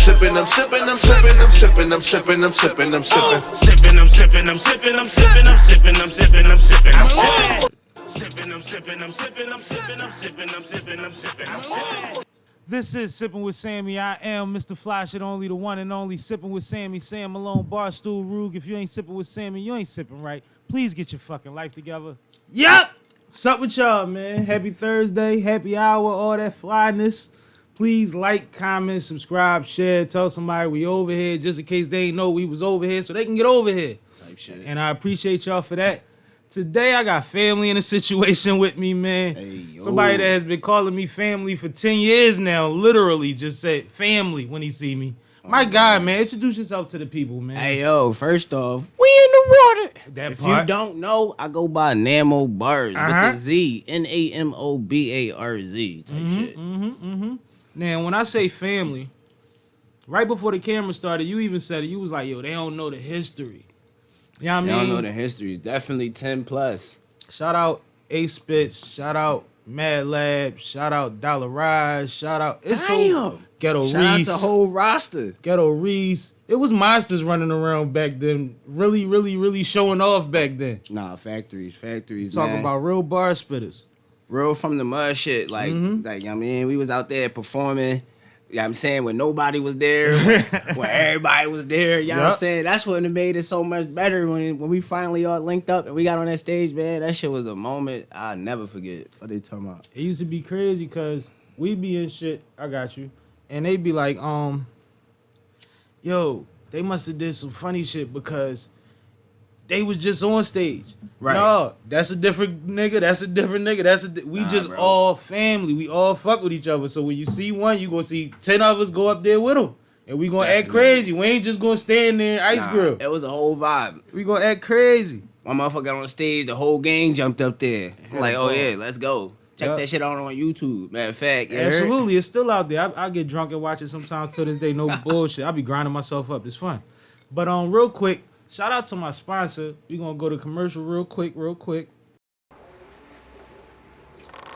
sipping, I'm sipping, I'm sipping, I'm sipping, I'm sipping, I'm sipping, I'm sipping. Sipping, I'm sipping, I'm sipping, I'm sipping, I'm sipping, I'm sipping, I'm sipping, I'm sipping. Sipping, I'm sipping, I'm sipping, I'm sipping, I'm sipping, I'm sipping, I'm sipping, I'm sipping. This is Sippin' with Sammie. I am Mr. Fly Shit Only, the one and only Sippin' with Sammie. Sam Malone, Barstool, Rug. If you ain't sippin' with Sammie, you ain't sippin' right. Please get your fucking life together. Yup! What's up with y'all, man? Happy Thursday, happy hour, all that flyness. Please like, comment, subscribe, share, tell somebody we over here just in case they ain't know we was over here so they can get over here. Type shit. And I appreciate y'all for that. Today I got family in a situation with me, man. Hey, Somebody that has been calling me family for 10 years now, literally just said family when he see me. My God, man, introduce yourself to the people, man. Hey, yo, first off, we in the water. That if part. you don't know, I go by Namo Barz with the Z, Namobarz type shit. Now, when I say family, right before the camera started, you even said it. You was like, yo, they don't know the history. You know what I They mean? don't know the history. Definitely 10 plus. Shout out A Spitz. Shout out Mad Lab. Shout out Dollar Rise. Shout out. It's so Ghetto Shout out Reese. the whole roster. Ghetto Reese. It was monsters running around back then. Really showing off back then. Nah, factories, Talking man. about real bar spitters. Real from the mud shit. Like, you know what I mean? We was out there performing. You know what I'm saying? When nobody was there, when everybody was there, you know what I'm saying? That's what made it so much better when we finally all linked up and we got on that stage, man. That shit was a moment I'll never forget. What they talking about? It used to be crazy because we be in shit, I got you, and they be like, yo, they must have did some funny shit because they was just on stage. Right. No, that's a different nigga. That's a different nigga. We just bro. all family. We all fuck with each other. So when you see one, you gonna see 10 of us go up there with him. And we gonna act crazy. We ain't just gonna stand there and ice grill. It was a whole vibe. We gonna act crazy. My motherfucker got on stage, the whole gang jumped up there. I'm like, oh yeah, let's go. Check that shit out on YouTube. Matter of fact, you heard? Absolutely, it's still out there. I get drunk and watch it sometimes to this day. No bullshit. I be grinding myself up. It's fun. But real quick, shout out to my sponsor. We gonna go to commercial real quick.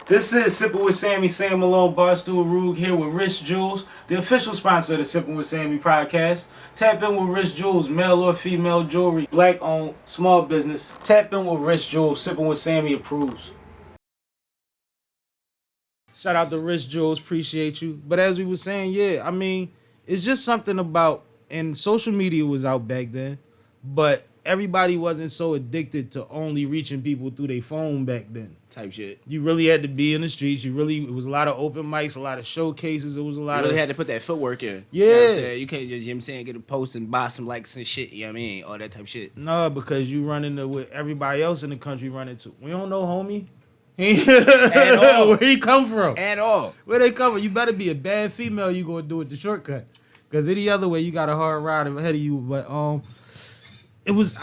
This is Sippin' with Sammie, Sam Malone, Barstool, Rug here with Rich Jules, the official sponsor of the Sippin' with Sammie podcast. Tap in with Rich Jules, male or female jewelry, black owned, small business. Tap in with Rich Jules, Sippin' with Sammie approves. Shout out to Rich Jules, appreciate you. But as we were saying, yeah, I mean, it's just something about, and social media was out back then, but everybody wasn't so addicted to only reaching people through their phone back then. Type shit. You really had to be in the streets. It was a lot of open mics, a lot of showcases. It was a lot You really had to put that footwork in. Yeah. You know what I'm saying? You can't just, you know what I'm saying, get a post and buy some likes and shit, you know what I mean? All that type of shit. No, because you run into what everybody else in the country run into. We don't know, homie. At all. Where he come from? At all. Where they come from? You better be a bad female. You gonna do it the shortcut. Because any other way, you got a hard ride ahead of you. But it was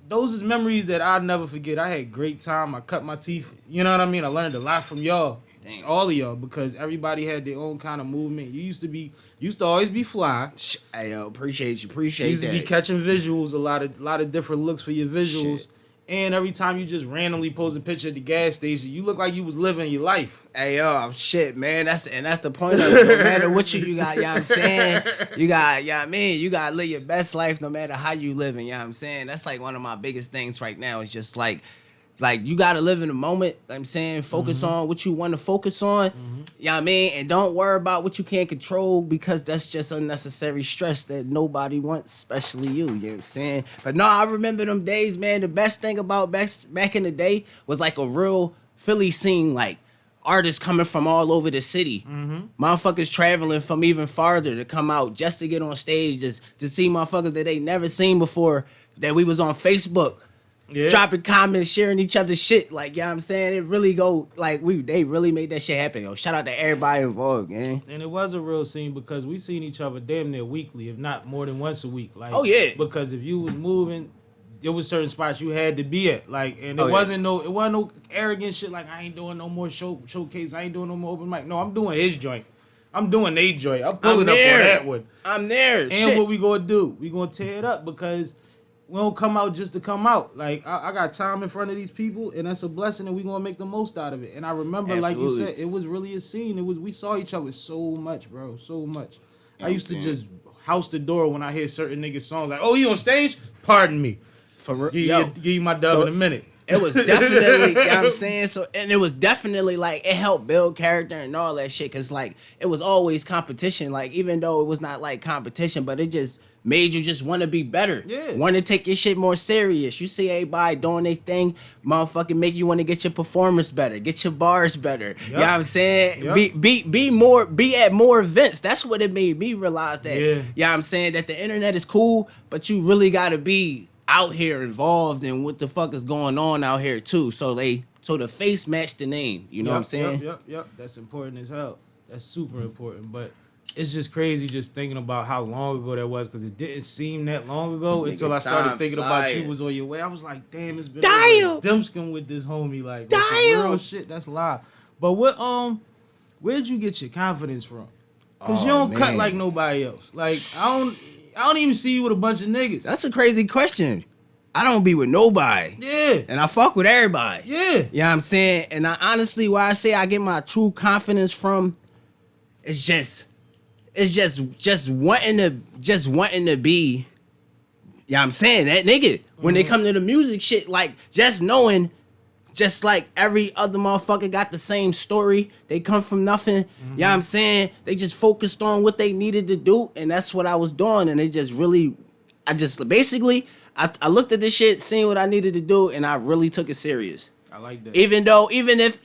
those is memories that I'll never forget. I had great time. I cut my teeth. You know what I mean? I learned a lot from y'all. Damn. All of y'all, because everybody had their own kind of movement. You used to always be fly. Hey, yo, appreciate you. You Appreciate used that. to be catching visuals, a lot of different looks for your visuals. Shit. And every time you just randomly post a picture at the gas station, you look like you was living your life. Hey, yo, shit, man. That's the point of it. No matter what you got, you know what I'm saying? You got, you know what I mean? You got to live your best life no matter how you living, you know what I'm saying? That's like one of my biggest things right now. It's just like you got to live in the moment, you know what I'm saying? Focus on what you want to focus on, you know what I mean? And don't worry about what you can't control because that's just unnecessary stress that nobody wants, especially you know what I'm saying? But no, I remember them days, man. The best thing about back in the day was like a real Philly scene, like artists coming from all over the city. Motherfuckers traveling from even farther to come out just to get on stage, just to see motherfuckers that they never seen before, that we was on Facebook. Yeah. Dropping comments, sharing each other's shit. Like, you know what I'm saying? It really they really made that shit happen, yo. Shout out to everybody involved, man. And it was a real scene because we seen each other damn near weekly, if not more than once a week. Like, oh, yeah. Because if you was moving, there was certain spots you had to be at. Like, and it wasn't no arrogant shit like I ain't doing no more showcase, I ain't doing no more open mic. No, I'm doing his joint. I'm doing a joint. I'm pulling up on that one. I'm there. And shit. what we gonna do? We gonna tear it up because we don't come out just to come out. Like, I got time in front of these people, and that's a blessing, and we gonna make the most out of it. And I remember, like you said, it was really a scene. We saw each other so much, bro, so much. I used to just house the door when I hear certain niggas songs like, "Oh, you on stage? Pardon me." Give you my dub in a minute. It was definitely, you know what I'm saying? So, and it was definitely like, it helped build character and all that shit. Cause like, it was always competition. Like, even though it was not like competition, but it just made you just want to be better. Yeah. Want to take your shit more serious. You see everybody doing their thing, motherfucking make you want to get your performance better, get your bars better. Yep. You know what I'm saying? Yep. Be at more events. That's what it made me realize that, you know what I'm saying? That the internet is cool, but you really got to be out here involved in what the fuck is going on out here too. So the face matched the name. You know what I'm saying? Yep. That's important as hell. That's super important. But it's just crazy just thinking about how long ago that was, because it didn't seem that long ago until I started thinking about You Was On Your Way. I was like, damn, it's been Dimskin with this homie. Like, some real shit. That's live. But where'd you get your confidence from? Because you don't cut like nobody else. Like, I don't even see you with a bunch of niggas. That's a crazy question. I don't be with nobody. Yeah. And I fuck with everybody. Yeah. You know what I'm saying? And I honestly, where I say I get my true confidence from, it's just wanting to be, you know what I'm saying, that nigga. When they come to the music shit, like, just knowing, just like every other motherfucker got the same story. They come from nothing. You know what I'm saying? They just focused on what they needed to do, and that's what I was doing. And they just really, I looked at this shit, seen what I needed to do, and I really took it serious. I like that. Even if, you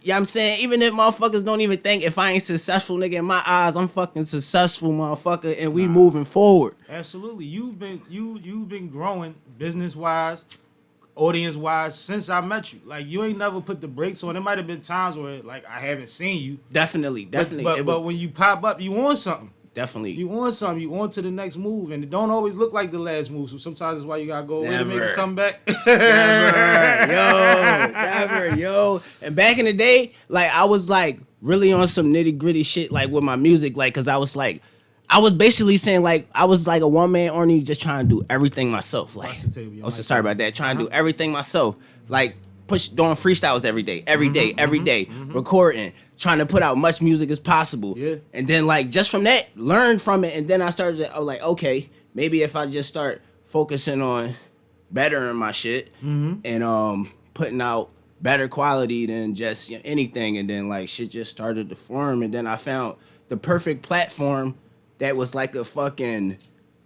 know what I'm saying, even if motherfuckers don't even think if I ain't successful, nigga, in my eyes, I'm fucking successful, motherfucker, and we moving forward. Absolutely. You've been growing business-wise, audience-wise, since I met you. Like, you ain't never put the brakes on. There might have been times where, like, I haven't seen you. Definitely. But when you pop up, you on something. Definitely. You on something. You on to the next move. And it don't always look like the last move. So sometimes that's why you got to go away to make it come back. Never, yo. And back in the day, like, I was, like, really on some nitty-gritty shit, like, with my music. Like, because I was, like, I was basically saying, like, I was like a one-man army just trying to do everything myself. Like, sorry about that. Trying to do everything myself. Like, doing freestyles every day, recording, trying to put out much music as possible. Yeah. And then, like, just from that, learn from it. And then I was like, okay, maybe if I just start focusing on bettering my shit and putting out better quality than just anything. And then, like, shit just started to form. And then I found the perfect platform that was like a fucking,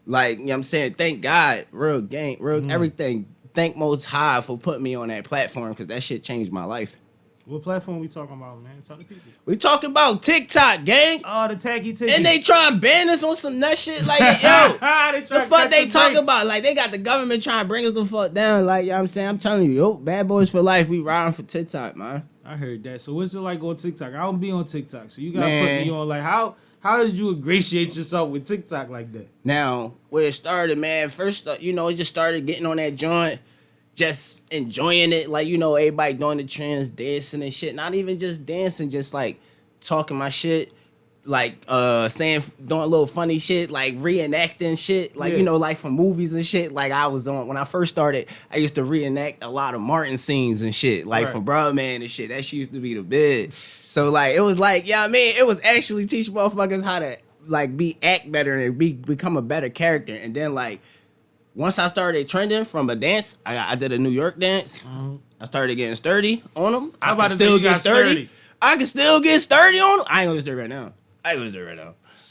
like, you know what I'm saying, thank God, real gang, everything. Thank Most High for putting me on that platform, because that shit changed my life. What platform we talking about, man? Tell the people. We talking about TikTok, gang. Oh, the tacky ticky. And they try and ban us on some nut shit. Like, yo, the fuck they talk about? Like, they got the government trying to bring us the fuck down. Like, you know what I'm saying? I'm telling you, yo, bad boys for life. We riding for TikTok, man. I heard that. So what's it like on TikTok? I don't be on TikTok. So you got to put me on, like, how did you ingratiate yourself with TikTok like that? Now, where it started, man, first, it just started getting on that joint, just enjoying it. Like, everybody doing the trends, dancing and shit. Not even just dancing, just, like, talking my shit. Like, doing a little funny shit, like, reenacting shit. Like, like, from movies and shit. Like, I was doing, when I first started, I used to reenact a lot of Martin scenes and shit. Like, from Broadman and shit. That shit used to be the bid. So, like, it was like, it was actually teaching motherfuckers how to, like, act better and become a better character. And then, like, once I started trending from a dance, I did a New York dance. I started getting sturdy on them. I can still get sturdy. I can still get sturdy on them. I ain't gonna get sturdy right now.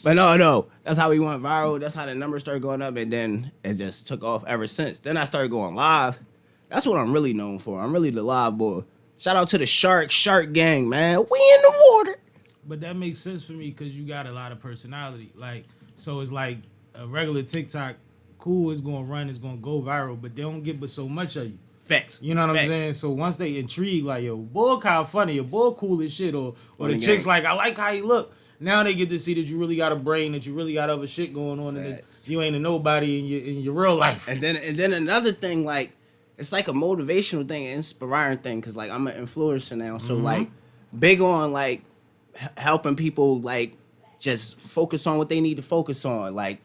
But no. That's how we went viral. That's how the numbers started going up. And then it just took off ever since. Then I started going live. That's what I'm really known for. I'm really the live boy. Shout out to the Shark Gang, man. We in the water. But that makes sense for me because you got a lot of personality. Like, so it's like a regular TikTok, cool, it's going to run, it's going to go viral, but they don't get but so much of you. Facts. You know what I'm saying? So once they intrigue, like, yo, boy kind of funny, your boy cool as shit, or the chick's like, I like how you look. Now they get to see that you really got a brain, that you really got other shit going on, and that you ain't a nobody in your real life. And then another thing, like, it's like a motivational thing, an inspiring thing, because, like, I'm an influencer now, so, like, big on, like, helping people, like, just focus on what they need to focus on, like,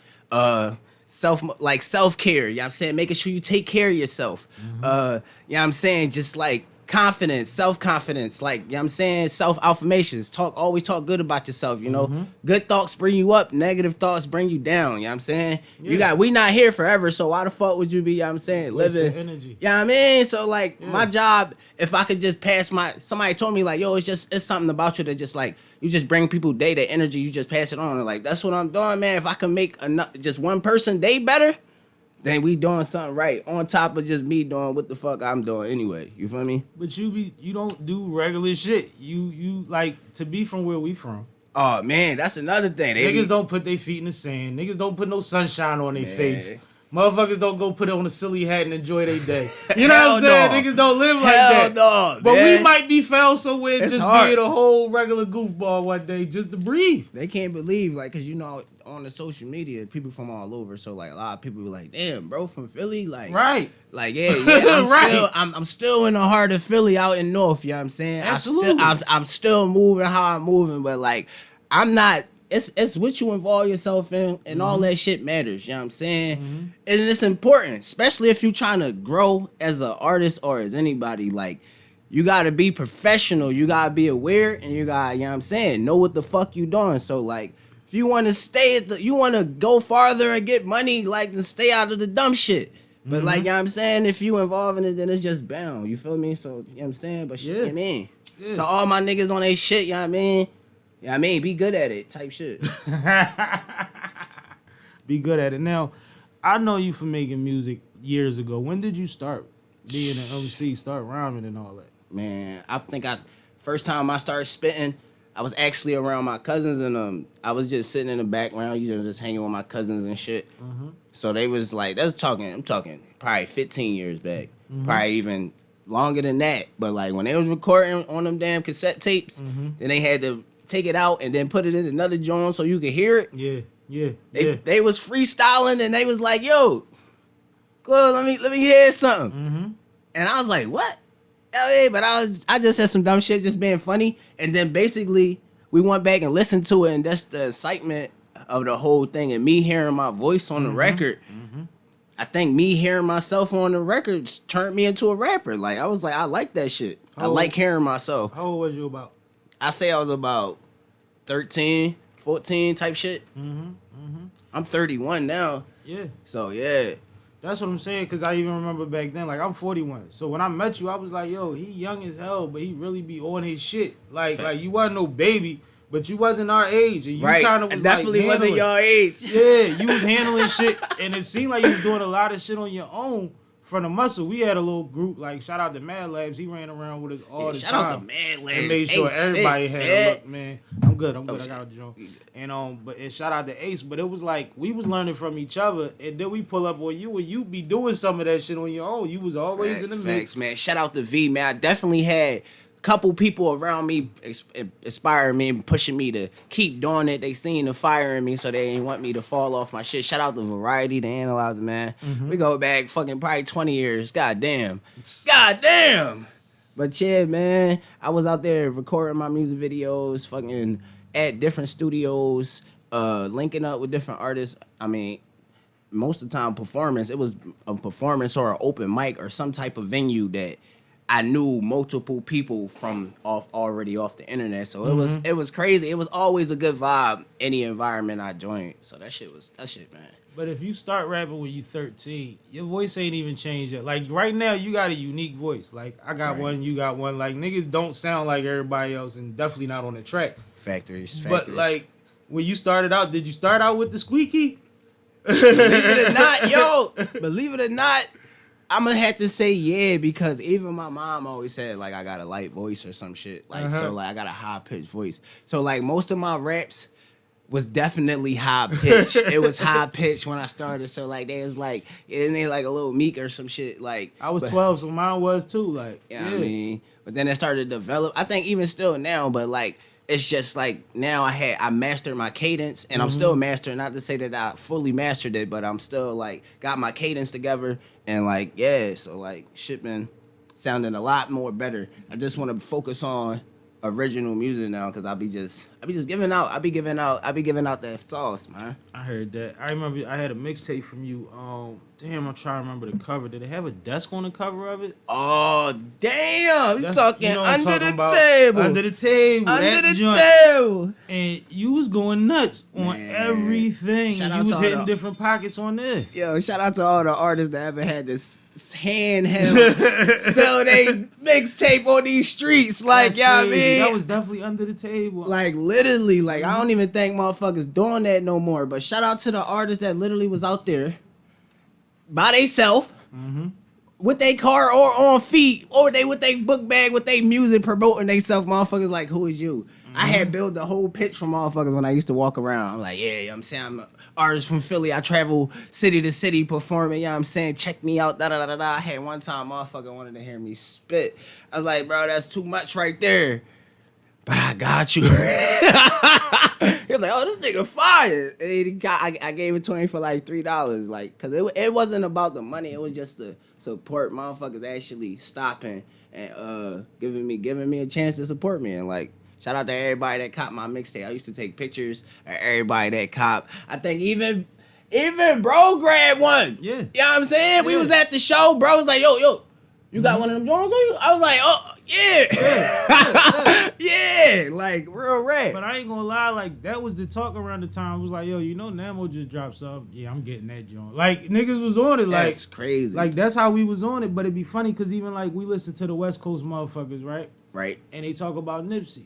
self-care, you know what I'm saying? Making sure you take care of yourself. You know what I'm saying? Just, like, confidence, self-confidence, like, you know what I'm saying, self-affirmations. Always talk good about yourself, you know. Good thoughts bring you up, negative thoughts bring you down, you know what I'm saying? We not here forever, so why the fuck would you be, you know what I'm saying, living energy. You know what I mean? So like my job, if I could just pass somebody told me like, yo, it's something about you that just like you just bring people day, that energy, you just pass it on. And like that's what I'm doing, man. If I can make just one person day better, then we doing something right. On top of just me doing what the fuck I'm doing anyway. You feel me? But you don't do regular shit. You like to be from where we from. Oh man, that's another thing. Niggas don't put their feet in the sand. Niggas don't put no sunshine on their face. Motherfuckers don't go put on a silly hat and enjoy their day. You know what I'm saying? No. Niggas don't live like that. No, but man. we might be found somewhere It's just hard. being a whole regular goofball one day just to breathe. They can't believe, like, cause you know, on the social media, people from all over. So like a lot of people be like, damn, bro, from Philly, like, Right. Like I'm Right. I'm still in the heart of Philly, out in North. You know what I'm saying? Absolutely. I'm still moving how I'm moving, but like I'm not. It's what you involve yourself in, and all that shit matters. You know what I'm saying? And it's important, especially if you're trying to grow as an artist or as anybody. Like, you gotta be professional. You gotta be aware, and you gotta, you know what I'm saying, know what the fuck you doing. So like, if you want to you want to go farther and get money, like, to stay out of the dumb shit. But like, you know what I'm saying, if you involved in it, then it's just bound. You feel me? So, you know what I'm saying? But shit, you know what I mean? Yeah. So all my niggas on they shit, you know what I mean? Yeah, I mean, be good at it, type shit. Be good at it. Now, I know you from making music years ago. When did you start being an MC, start rhyming and all that? Man, I think first time I started spitting, I was actually around my cousins, and I was just sitting in the background, you know, just hanging with my cousins and shit. So they was like, I'm talking probably 15 years back, probably even longer than that. But like when they was recording on them damn cassette tapes, then they had to take it out and then put it in another joint so you could hear it. Yeah. They was freestyling, and they was like, yo, cool, let me hear something. And I was like, what? Yeah, but I just said some dumb shit, just being funny. And then basically we went back and listened to it, and that's the excitement of the whole thing. And me hearing my voice on the record, I think me hearing myself on the record turned me into a rapper. Like, I was like, I like that shit. I like hearing myself. How old was you about? I say I was about 13, 14 type shit. I'm 31 now. Yeah. So, yeah. That's what I'm saying, because I even remember back then, like, I'm 41. So when I met you, I was like, yo, he young as hell, but he really be on his shit. Like you wasn't no baby, but you wasn't our age. And you kind of was definitely like wasn't your age. Yeah, you was handling shit, and it seemed like you was doing a lot of shit on your own from the muscle. We had a little group, like, shout out to Mad Labs. He ran around with us all the shout time. out to Mad Labs. And made sure Ace everybody Spitz, had man. a look, man. I'm good. I got a joke. And shout out to Ace. But it was like we was learning from each other, and then we pull up on you, and you be doing some of that shit on your own. You was always in the mix, man. Shout out to V, man. I definitely had a couple people around me inspiring me and pushing me to keep doing it. They seen the fire in me, so they ain't want me to fall off my shit. Shout out to Variety, the Analyzer, man. We go back fucking probably 20 years. God damn. But yeah, man, I was out there recording my music videos, fucking at different studios, linking up with different artists. I mean, most of the time performance, it was a performance or an open mic or some type of venue that I knew multiple people from already off the internet. So it was crazy. It was always a good vibe, any environment I joined. So that shit, man. But if you start rapping when you 13, your voice ain't even changed yet. Like, right now, you got a unique voice. Like, I got one, you got one. Like, niggas don't sound like everybody else, and definitely not on the track. Factories. But, like, when you started out, did you start out with the squeaky? Believe it or not, I'm gonna have to say yeah, because even my mom always said, like, I got a light voice or some shit. Like, so, like, I got a high-pitched voice. So, like, most of my raps was definitely high pitched. It was high pitched when I started. So like they was like, isn't it like a little meek or some shit? Like I was 12, so mine was too. Like yeah, I mean, but then it started to develop. I think even still now, but like it's just like now I mastered my cadence, and I'm still mastering. Not to say that I fully mastered it, but I'm still like got my cadence together, and like yeah, so like shit been sounding a lot more better. I just want to focus on original music now, because I I be just giving out. I be giving out that sauce, man. I heard that. I remember I had a mixtape from you. Damn, I'm trying to remember the cover. Did it have a desk on the cover of it? Oh damn! You That's- talking you know what I'm under talking the about. table? Under the table. Under that the joint. table. And you was going nuts on Man. everything. Shout And out you to was all hitting the- different pockets on there. Yo, shout out to all the artists that ever had this handheld sell they mixtape on these streets. Like, That's y'all crazy. mean? That was definitely under the table. Like literally, like I don't even think motherfuckers doing that no more. But shout out to the artists that literally was out there by theyself, with their car or on feet, or they with their book bag with their music promoting theyself. Motherfuckers like, who is you? I had built the whole pitch for motherfuckers when I used to walk around. I'm like, yeah, I'm saying I'm an artist from Philly. I travel city to city performing. Yeah, I'm saying check me out. Da da da da. I had one time motherfucker wanted to hear me spit. I was like, bro, that's too much right there. But I got you. He was like, oh, this nigga fire. And he I gave it to him for like $3. Like, cause it wasn't about the money. It was just to support motherfuckers actually stopping and giving me a chance to support me. And like, shout out to everybody that copped my mixtape. I used to take pictures of everybody that copped. I think even bro grabbed one. Yeah. You know what I'm saying? We Yeah. was at the show. Bro was like, yo, you got one of them Jones on you? I was like, oh, yeah. Yeah, like real rap. But I ain't gonna lie, like that was the talk around the time. It was like, yo, you know, Namo just dropped something. Yeah, I'm getting that joint. Like niggas was on it. Like That's crazy. Like that's how we was on it. But it'd be funny because even like we listen to the West Coast motherfuckers, right? Right. And they talk about Nipsey.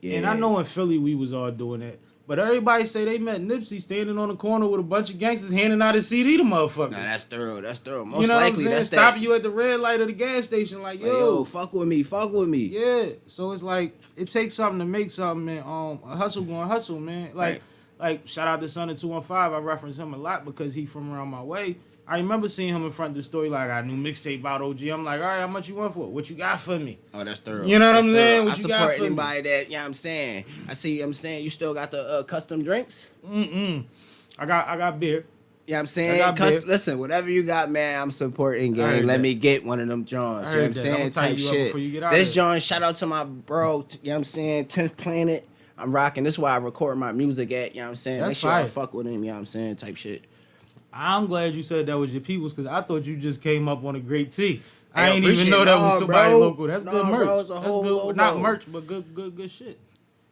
Yeah. And I know in Philly we was all doing that. But everybody say they met Nipsey standing on the corner with a bunch of gangsters handing out his CD to motherfuckers. Nah, that's thorough. Most you know likely, what I'm saying? that's Stopping that. you at the red light of the gas station, like, Like, yo, fuck with me. yeah. So it's like it takes something to make something, man. A hustle going hustle, man. Like shout out to Son of 215. I reference him a lot because he from around my way. I remember seeing him in front of the store. Like, I knew mixtape about OG. I'm like, all right, how much you want for it? What you got for me? Oh, that's thorough. You know what That's I'm saying? thorough. What I you got support for me? anybody that, I'm saying. I'm saying you still got the custom drinks? I got beer. Yeah, I'm I saying, got beer. listen, whatever you got, man, I'm supporting. I heard Gang. Let that. me get one of them Johns. I You know heard what I'm that. I'ma saying? tie Type you up shit. before you get out This of John, shout out to my bro. You know what I'm saying? 10th Planet. I'm rocking. This is where I record my music at. You know what I'm saying? That's Make sure I fire. fuck with him. You know what I'm saying? Type shit. I'm glad you said that was your peoples because I thought you just came up on a great tea. I Hey, ain't even appreciate know that it. was Nah, somebody bro. local. That's Nah, good merch. bro, it's a That's whole good, logo. not merch, but good shit.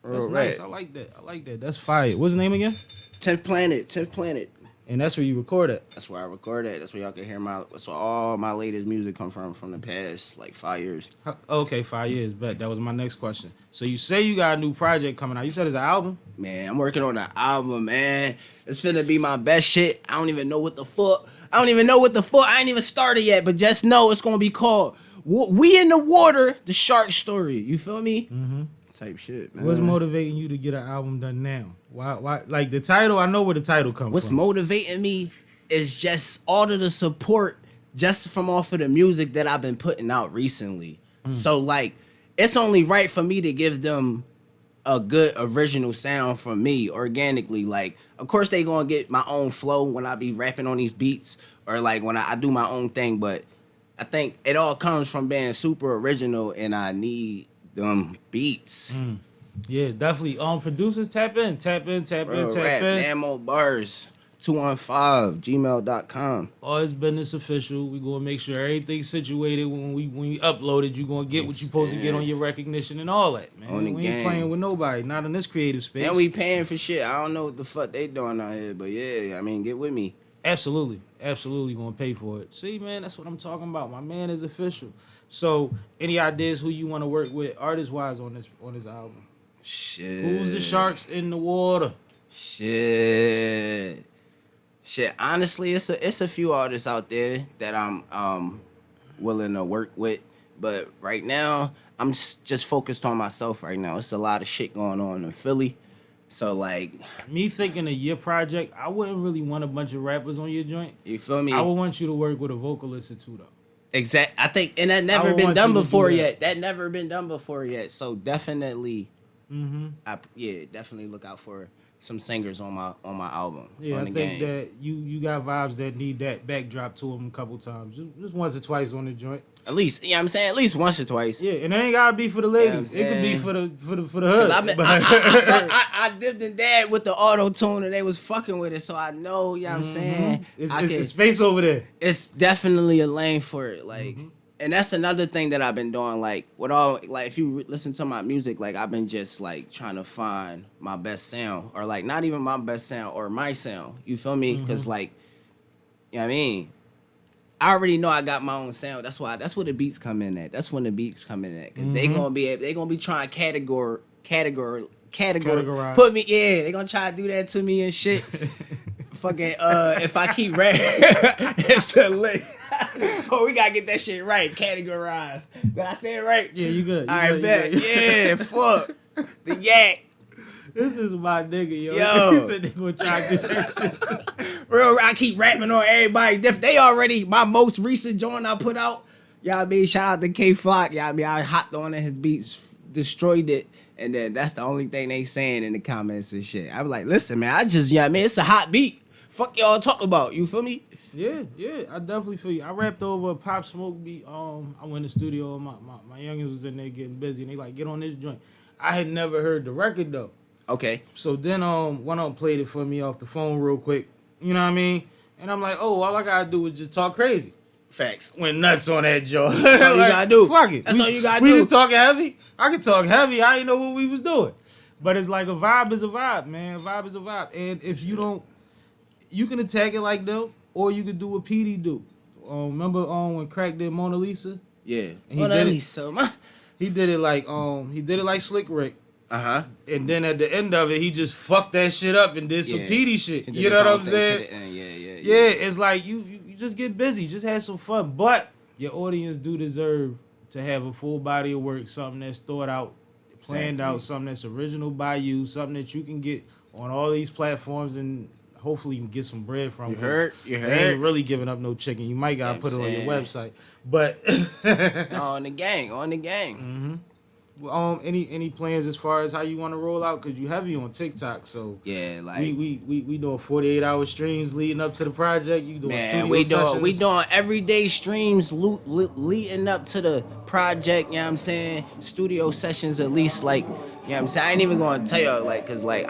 That's Real nice. rap. I like that. I like that. That's fire. What's the name again? 10th Planet. And that's where you record at. That's where I record at. That's where y'all can hear so all my latest music come from the past like 5 years. Okay, 5 years. Bet that was my next question. So you say you got a new project coming out. You said it's an album. Man, I'm working on an album, man. It's finna be my best shit. I don't even know what the fuck. I ain't even started yet, but just know it's gonna be called We in the Water, the Shark Story. You feel me? Mm-hmm. Type shit, man. What's motivating you to get an album done now? Why? Like the title, I know where the title comes What's from. motivating me is just all of the support just from off of the music that I've been putting out recently. So like, it's only right for me to give them a good original sound from me organically. Like, of course they gonna get my own flow when I be rapping on these beats or like when I do my own thing, but I think it all comes from being super original and I need them beats. Yeah, definitely. Producers, tap in. Real rap, Namo Barz 215 gmail.com. All it's business official. We gonna make sure everything's situated when we upload it. You gonna get what you supposed to get on your recognition and all that, man. On the We ain't game. playing with nobody, not in this creative space. And we paying for shit. I don't know what the fuck they doing out here, but yeah, I mean, get with me. Absolutely gonna pay for it. See, man, that's what I'm talking about. My man is official. So, any ideas who you want to work with artist wise on this album? Shit. Who's the sharks in the water? Shit. Honestly, it's a few artists out there that I'm willing to work with, but right now I'm just focused on myself. Right now, it's a lot of shit going on in Philly, so like, Me thinking of your project, I wouldn't really want a bunch of rappers on your joint. you feel me? I would want you to work with a vocalist or two, though. Exact. I think, and that I never would been want done you to do before that. yet. That never been done before yet. So definitely, definitely look out for some singers on my album. Yeah, on I the think game. that you got vibes that need that backdrop to them a couple times. Just once or twice on the joint. At least, you know what I'm saying? At least once or twice. Yeah, and it ain't gotta be for the ladies. Yeah, it could be man. for the hood. I dipped in that with the auto tune and they was fucking with it, so I know, you know what I'm saying? It's space over there. It's definitely a lane for it, like, and that's another thing that I've been doing, like, with all, like, if you listen to my music, like, I've been just, like, trying to find my best sound, or, like, not even my best sound, or my sound, you feel me? Because, like, you know what I mean? I already know I got my own sound. That's where the beats come in at. That's when the beats come in at. Cause they gonna be trying to categorize. Put me, yeah. They gonna try to do that to me and shit. Fucking, if I keep rapping, it's the lit. Oh, we gotta get that shit right. Categorize. Did I say it right? Yeah, you good. All right, bet. Yeah, fuck the yak. This is my nigga, yo. Yo. He said they gonna try to do that shit. Real, I keep rapping on everybody. They already, my most recent joint I put out, y'all, I mean, shout out to K Flock. Y'all, I mean, I hopped on his beats, destroyed it, and then that's the only thing they saying in the comments and shit. I was like, listen, man, I just, yeah, man, it's a hot beat. Fuck y'all talk about, you feel me? Yeah, I definitely feel you. I rapped over a Pop Smoke beat. I went in the studio, and my youngins was in there getting busy, and they like, get on this joint. I had never heard the record, though. Okay. So then one of them played it for me off the phone real quick. You know what I mean? And I'm like, oh, all I gotta do is just talk crazy. Facts. Went nuts on that joint. That's all you gotta do. Fuck it. That's all you gotta we do. We just talking heavy. I can talk heavy. I ain't know what we was doing. But it's like a vibe is a vibe, man. A vibe is a vibe. And if you don't, you can attack it like them, or you could do what PD do. Remember when Crack did Mona Lisa? Yeah. And Mona Lisa. He did it like Slick Rick. Uh-huh. And then at the end of it, he just fucked that shit up and did some PD shit. And You did know his what I'm own thing saying? to the end. Yeah, it's like you just get busy, just have some fun. But your audience do deserve to have a full body of work, something that's thought out, planned out, something that's original by you, something that you can get on all these platforms and hopefully you can get some bread from. You heard? They ain't really giving up no chicken. You might gotta put it on your website. But on the gang. Mm-hmm. Any plans as far as how you want to roll out? Cause you heavy on TikTok, so yeah, like we doing 48-hour streams leading up to the project. You doing studio sessions? we doing everyday streams leading up to the project. You know what I'm saying? Studio sessions at least, like, you know what I'm saying? I ain't even gonna tell y'all, like, cause like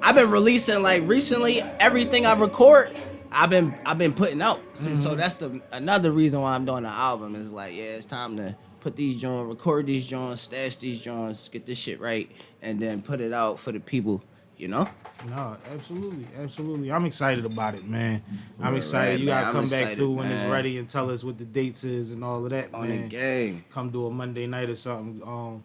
I've been releasing, like, recently everything I record. I've been putting out. So that's another reason why I'm doing the album is like, yeah, it's time to put these joints, record these joints, stash these joints, get this shit right, and then put it out for the people, you know? No, absolutely. I'm excited about it, man. I'm excited. Right, you gotta man. come I'm back excited, through when it's man. ready and tell us what the dates is and all of that, On man. the gang. Come do a Monday night or something.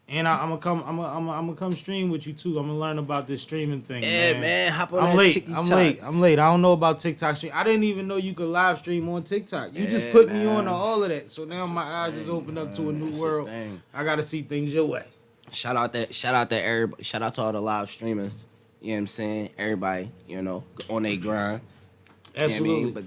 And I'm gonna come stream with you too. I'm gonna learn about this streaming thing. Yeah, man. Hop on I'm that late. TikTok. I'm late. I don't know about TikTok stream. I didn't even know you could live stream on TikTok. You just put me on to all of that. So now my eyes is opened up to a new world. I gotta see things your way. Shout out to everybody. Shout out to all the live streamers. You know what I'm saying? Everybody, you know, on their grind. Absolutely. You know what I mean? But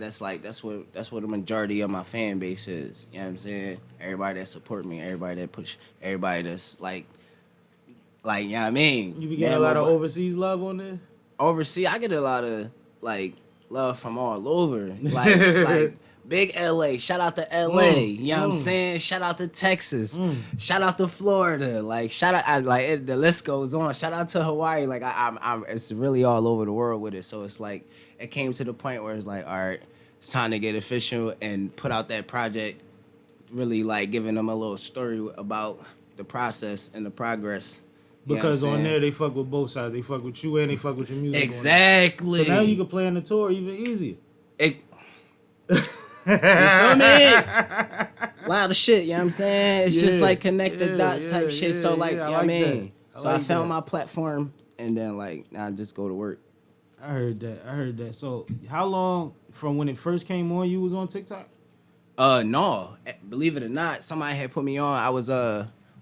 that's what the majority of my fan base is. You know what I'm saying? Everybody that support me, everybody that push, everybody that's like, you know what I mean? You be getting a lot of overseas love on there? Overseas, I get a lot of, like, love from all over. Like big LA. Shout out to LA. You know what I'm saying? Shout out to Texas. Shout out to Florida. Like, the list goes on. Shout out to Hawaii. Like, I'm it's really all over the world with it. So it's like, it came to the point where it's like, all right, it's time to get official and put out that project, really, like, giving them a little story about the process and the progress. Because on there, they fuck with both sides. They fuck with you and they fuck with your music. Exactly. So now you can play on the tour even easier. You feel me? A lot of shit, you know what I'm saying? It's just like connect the dots type shit. So, like, you know what I mean? So I found my platform and then, like, now I just go to work. I heard that. So how long from when it first came on you was on TikTok? No. Believe it or not, somebody had put me on. I was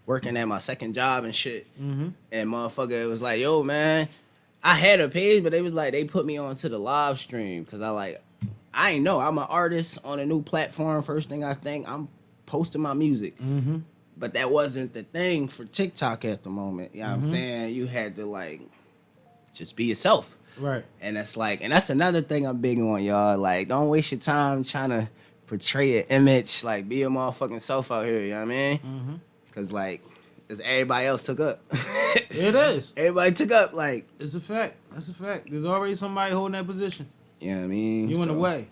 working at my second job and shit. Mm-hmm. And motherfucker, it was like, yo, man, I had a page, but they put me on to the live stream because I ain't know. I'm an artist on a new platform. First thing I think, I'm posting my music. Mm-hmm. But that wasn't the thing for TikTok at the moment. You know what I'm saying? You had to, like, just be yourself. Right. And that's another thing I'm big on, y'all. Like, don't waste your time trying to portray an image, like be a motherfucking self out here. You know what I mean? Mm-hmm. Cause like, as everybody else took up. It is. Everybody took up. Like, It's a fact. That's a fact. There's already somebody holding that position. you know what I mean? You in the So- way.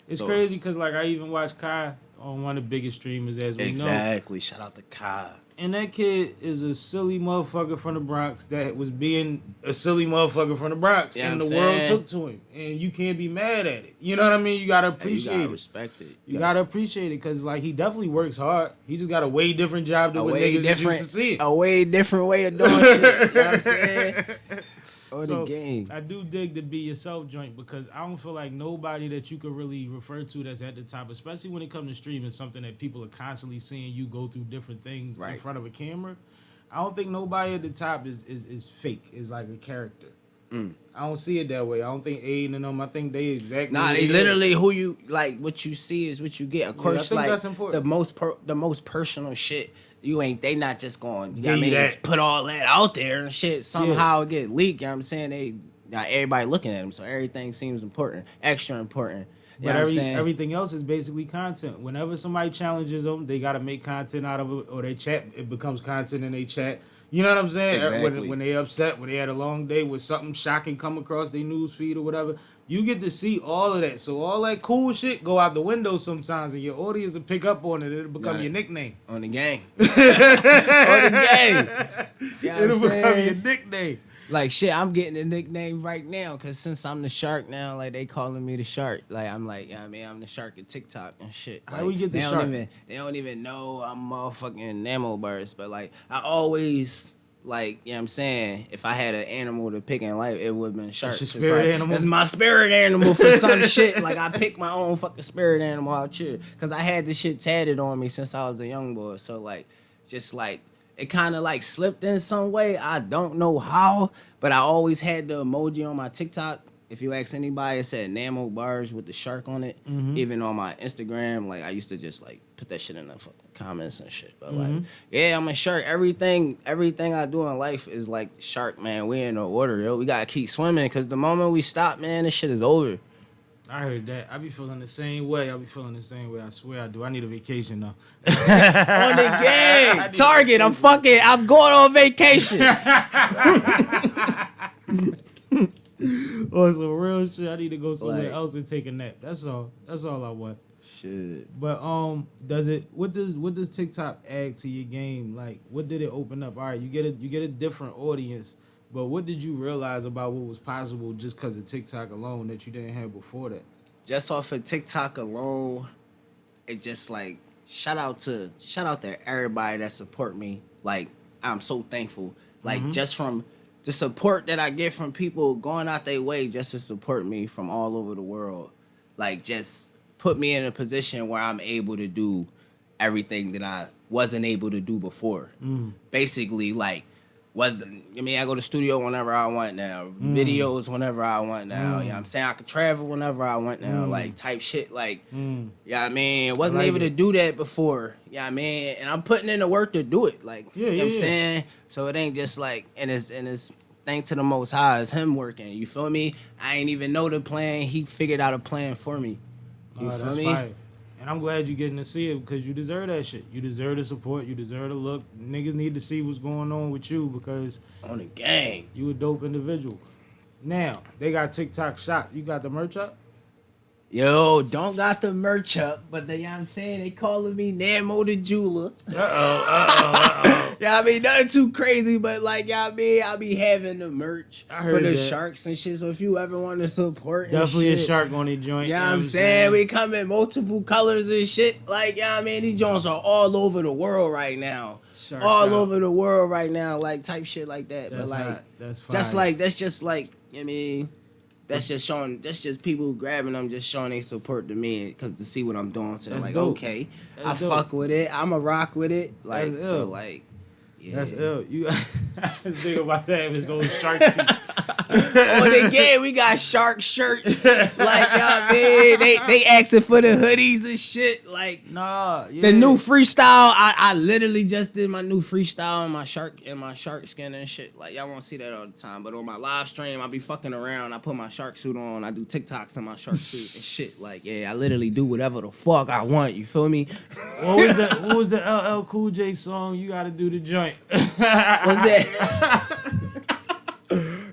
It's so- crazy because like I even watched Kai on one of the biggest streamers as we know. Exactly. Shout out to Kai. And that kid is a silly motherfucker from the Bronx that was being a silly motherfucker from the Bronx. Yeah, and I'm the world saying. took to him. And you can't be mad at it. You know what I mean? You gotta Hey, appreciate you gotta it. respect it. You gotta appreciate it because like he definitely works hard. He just got a way different job than a what way niggas different, used to see. a way different way of doing shit. You know what I'm saying? Or So, the game. I do dig the be yourself joint because I don't feel like nobody that you could really refer to that's at the top, especially when it comes to streaming, something that people are constantly seeing you go through different things in Right. front of a camera. I don't think nobody at the top is fake. Is like a character. I don't see it that way. I don't think Aiden and them. I think they exactly. Nah, who they is. literally who you like. What you see is what you get. Of course, think like that's important. the most personal shit. You ain't. They not just going. You know Give what I you mean, that. put all that out there and shit. Somehow it get leaked. You know what I'm saying? They got everybody looking at them, so everything seems important, extra important. You But know what I'm saying? everything else is basically content. Whenever somebody challenges them, they got to make content out of it, or they chat. It becomes content in they chat. You know what I'm saying? Exactly. When they upset, when they had a long day, with something shocking come across their news feed or whatever, you get to see all of that. So all that cool shit go out the window sometimes, and your audience will pick up on it. It'll become Got it. your nickname. On the game. On the game. You know what It'll I'm become saying? your nickname. Like shit, I'm getting a nickname right now because since I'm the shark now, like they calling me the shark. Like I'm like, yeah, I mean, I'm the shark at TikTok and shit. How Like, we get the they shark? They don't even know I'm motherfucking Namo Barz, but like I always like, you know what I'm saying, if I had an animal to pick in life, it would have been a shark. That's your 'Cause, spirit like, animal? It's my spirit animal for some shit. Like I picked my own fucking spirit animal out here. Cause I had this shit tatted on me since I was a young boy. So like, just like, it kind of like slipped in some way. I don't know how, but I always had the emoji on my TikTok. If you ask anybody, it said Namo Barz with the shark on it. Even on my Instagram, like I used to just like put that shit in the fucking comments and shit. But like, yeah, I'm a shark. Everything I do in life is like shark, man. We in no order, yo. We gotta keep swimming because the moment we stop, man, this shit is over. I heard that. I be feeling the same way. I swear I do. I need a vacation though. On the game, Target. I'm going on vacation. Oh, some real shit. I need to go somewhere Like- else and take a nap. That's all. That's all I want. Shit. But what does TikTok add to your game? Like, what did it open up? All right, you get a different audience, but what did you realize about what was possible just because of TikTok alone that you didn't have before that? Just off of TikTok alone, it just like shout out to everybody that support me. Like I'm so thankful. Like just from the support that I get from people going out their way just to support me from all over the world. Like just put me in a position where I'm able to do everything that I wasn't able to do before. Basically, like I go to studio whenever I want now. Videos whenever I want now. You know what I'm saying? I could travel whenever I want now. Like type shit. Like, yeah, I mean, I wasn't like able it. to do that before. Yeah, I mean, and I'm putting in the work to do it. Like, you know what I'm saying? So it ain't just like, and it's thanks to the Most High, it's him working. You feel me? I ain't even know the plan. He figured out a plan for me. You feel That's me? fire. And I'm glad you're getting to see it because you deserve that shit. You deserve the support. You deserve the look. Niggas need to see what's going on with you because On the gang. you a dope individual. Now, they got TikTok shop. You got the merch up? Yo, don't got the merch up, but you know what I'm saying? They calling me Namo the jeweler. Yeah, I mean, nothing too crazy, but like, yeah, I mean, I'll be having the merch I for heard the that. sharks and shit. So if you ever want to support, Definitely and a shit, shark on their joint. Yeah, you know I'm what saying we come in multiple colors and shit. Like, yeah, I mean, these joints are all over the world right now. Shark all out. over the world right now, like type shit like that. That's but like, hot. That's just fire. like that's just like I mean, that's just people grabbing them, just showing their support to me because to see what I'm doing. So they're That's like, dope. okay, That's I dope. fuck with it. I'm a rock with it. Like That's so, ill. like yeah. That's ill. You think about to have his own shark teeth. On the game, we got shark shirts. Like, y'all, man, they asking for the hoodies and shit. Like, Nah, yeah. the new freestyle. I literally just did my new freestyle in my shark skin and shit. Like, y'all won't see that all the time. But on my live stream, I be fucking around. I put my shark suit on. I do TikToks in my shark suit and shit. Like, yeah, I literally do whatever the fuck I want. You feel me? What was the LL Cool J song? You gotta do the joint. What's that?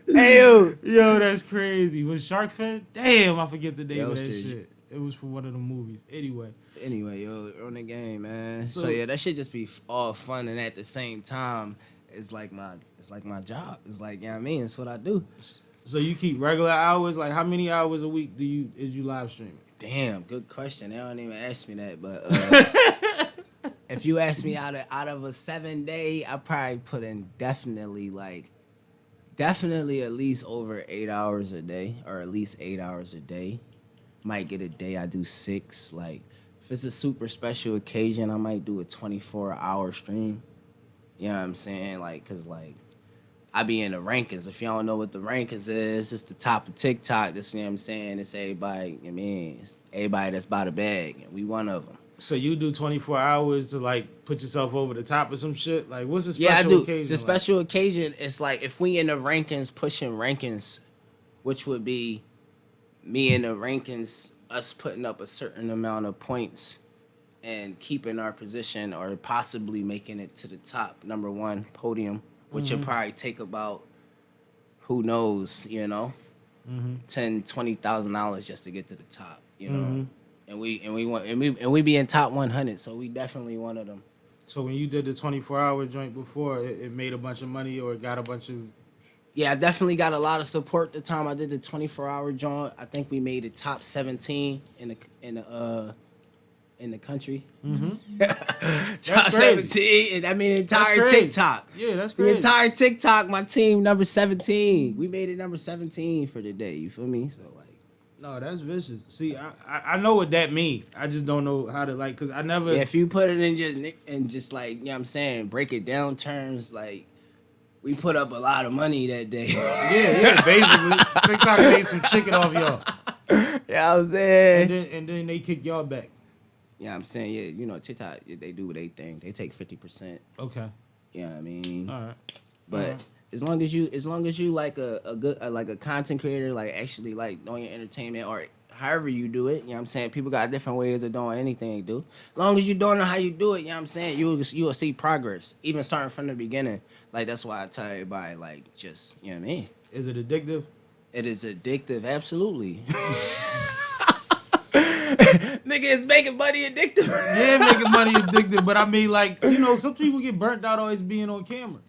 Hey, yo, that's crazy. Was Shark Fin? Damn, I forget the name Yo, of that Steve. shit. It was from one of the movies. Anyway, yo, on the game, man. So yeah, that shit just be all fun, and at the same time, it's like my job. It's like, you know what I mean? It's what I do. So you keep regular hours? Like, how many hours a week is you live streaming? Damn, good question. They don't even ask me that, but if you ask me out of a 7-day, I probably put in definitely at least over 8 hours a day, or at least 8 hours a day. Might get a day I do 6. Like, if it's a super special occasion, I might do a 24-hour stream. You know what I'm saying? Like, cause like I be in the rankings. If y'all don't know what the rankings is, it's the top of TikTok. This, you know what I'm saying? It's everybody. I mean, it's everybody that's by the bag, and we one of them. So you do 24 hours to like put yourself over the top of some shit? Like, what's the special Yeah, I do. occasion? The special occasion is like if we in the rankings, pushing rankings, which would be me in the rankings, us putting up a certain amount of points and keeping our position or possibly making it to the top number 1 podium, which will probably take about, who knows, you know, $10,000-$20,000 just to get to the top, you know. And we be in top 100, so we definitely one of them. So when you did the 24-hour joint before, it made a bunch of money or it got a bunch of... Yeah, I definitely got a lot of support the time I did the 24-hour joint. I think we made the top 17 in the country. Top 17, and I mean entire TikTok. Yeah, that's crazy. The entire TikTok, my team number 17. We made it number 17 for the day. You feel me? So like, no, that's vicious. See, I know what that means. I just don't know how to like, cause I never. yeah, if you put it in just like, you know what I'm saying, break it down terms, like we put up a lot of money that day. yeah, basically. TikTok made some chicken off y'all. Yeah, I'm saying. And then they kick y'all back. Yeah, I'm saying, yeah, you know, TikTok, they do what they think. They take 50%. Okay. Yeah, I mean. All right. But as long as you like a good like a content creator, like actually like doing your entertainment or however you do it, you know what I'm saying? People got different ways of doing anything they do. As long as you're doing it how you do it, you know what I'm saying? You will see progress, even starting from the beginning. Like, that's why I tell everybody, like, just, you know what I mean? Is it addictive? It is addictive, absolutely. Nigga, it's making money addictive. Yeah, making money addictive, but I mean, like, you know, some people get burnt out always being on camera.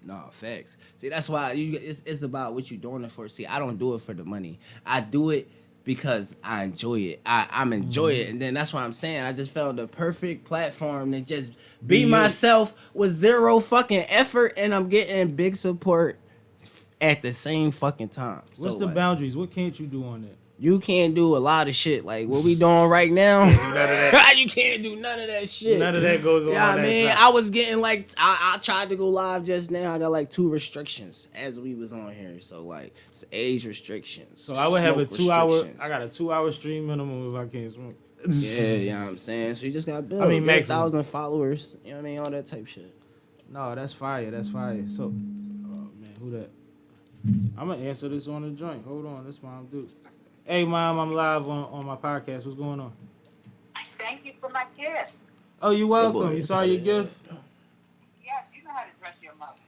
No, facts. See, that's why it's about what you're doing it for. See, I don't do it for the money. I do it because I enjoy it. I'm enjoy it, and then that's why I'm saying I just found the perfect platform to just be myself with zero fucking effort, and I'm getting big support at the same fucking time. What's So, the like, boundaries? What can't you do on that? You can't do a lot of shit like what we doing right now. None of that. You can't do none of that shit. None of that goes on. Yeah, on I that mean, side. I was getting like I tried to go live just now. I got like 2 restrictions as we was on here. So like it's age restrictions. So I would have a smoke 2-hour. restrictions. I got a 2-hour stream minimum if I can't smoke. Yeah, you know what I'm saying. So you just got build. I mean, get maximum. 1,000 followers. You know what I mean, all that type shit. No, that's fire. That's fire. So, oh man, who that? I'm gonna answer this on the joint. Hold on, this Mom Duke. Hey, Mom, I'm live on my podcast. What's going on? Thank you for my gift. Oh, you're welcome. boy, You it's saw okay. your gift? Yes, you know how to dress your mother.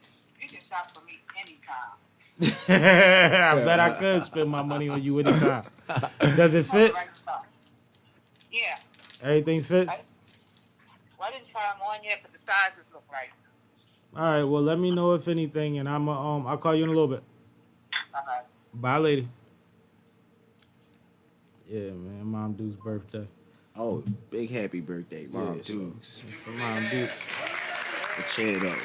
You can shop for me anytime. I bet I could spend my money on you anytime. Does it fit? Right stuff. Yeah. Everything fits? Well, I didn't try them on yet, but the sizes look right. All right. Well, let me know if anything, and I'll call you in a little bit. Uh-huh. Bye, lady. Yeah, man. Mom Duke's birthday. Oh, big happy birthday, Mom Yeah, so- Dukes. For Mom Duke. The chair though.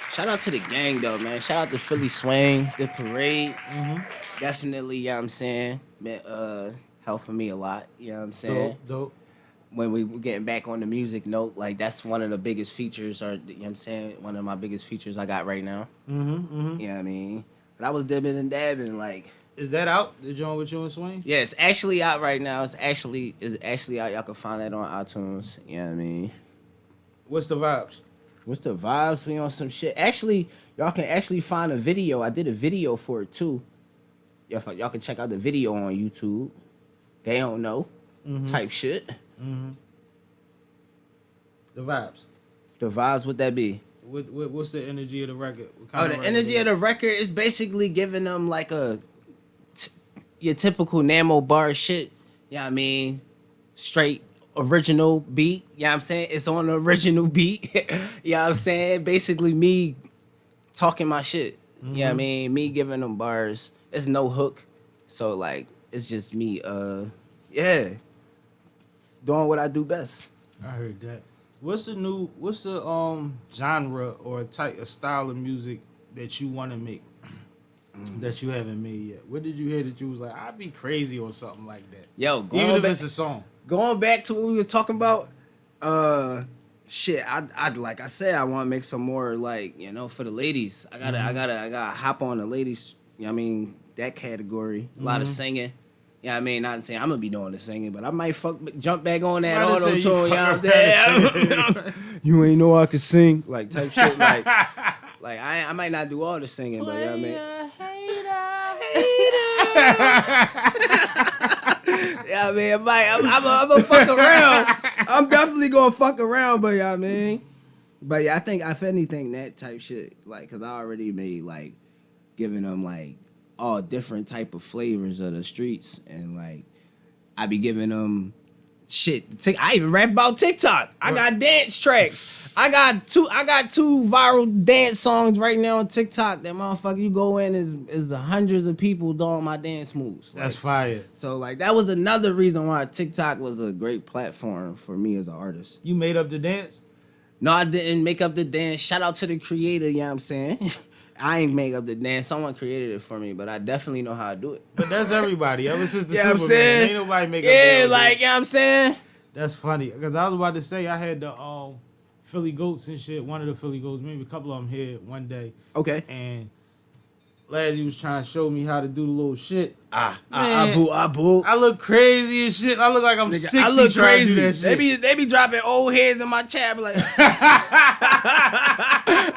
Shout out to the gang though, man. Shout out to Philly Swing, the parade. Definitely, you know what I'm saying? Helping me a lot, you know what I'm saying? Dope. When we were getting back on the music note, like that's one of the biggest features, or you know what I'm saying, one of my biggest features I got right now. You know what I mean? But I was dibbing and dabbing like. Is that out? The joint with you and Swain? Yeah, it's actually out right now. It's actually out. Y'all can find that on iTunes. You know what I mean? What's the vibes? What's the vibes? We on some shit. Actually, y'all can actually find a video. I did a video for it too. Y'all can check out the video on YouTube. They don't know. Type shit. The vibes. The vibes, what that be? What's the energy of the record? The energy of the record is basically giving them like your typical Namo Barz shit. You know what I mean? Straight original beat. You know what I'm saying? It's on the original beat. You know what I'm saying? Basically me talking my shit. You know what I mean? Me giving them bars. It's no hook. So like it's just me doing what I do best. I heard that. What's the genre or type of style of music that you want to make that you haven't made yet? What did you hear that you was like, I'd be crazy or something like that? Yo, even if it's a song. Going back to what we were talking about, shit, I'd like I said, I want to make some more like, you know, for the ladies. I gotta hop on the ladies, you know what I mean, that category. A lot of singing. You know what I mean? Not saying I'm gonna be doing the singing, but I might jump back on that auto tune. You know what I'm saying? You ain't know I could sing, like type shit. Like I might not do all the singing, but you know what I mean? Yeah, I mean, I'm gonna fuck around. I'm definitely gonna fuck around, but you know what I mean? But yeah, I think if anything, that type shit, like, cause I already made like giving them like all different type of flavors of the streets, and like I be giving them shit. I even rap about TikTok. I got dance tracks. I got two viral dance songs right now on TikTok. That motherfucker, you go in is hundreds of people doing my dance moves. Like, That's fire. So like that was another reason why TikTok was a great platform for me as an artist. You made up the dance? No, I didn't make up the dance. Shout out to the creator, you know what I'm saying? I ain't make up the dance. Someone created it for me, but I definitely know how to do it. But that's everybody. Ever since the Yeah, I'm Superman, saying? ain't nobody make up Yeah, their like, dance. you know what I'm saying? That's funny. Because I was about to say, I had the Philly Goats and shit. One of the Philly Goats, maybe a couple of them here one day. Okay. And Lazzy was trying to show me how to do the little shit. I boo. I look crazy as shit. I look like I'm 60 I look trying crazy. to do that shit. They be dropping old heads in my chat, like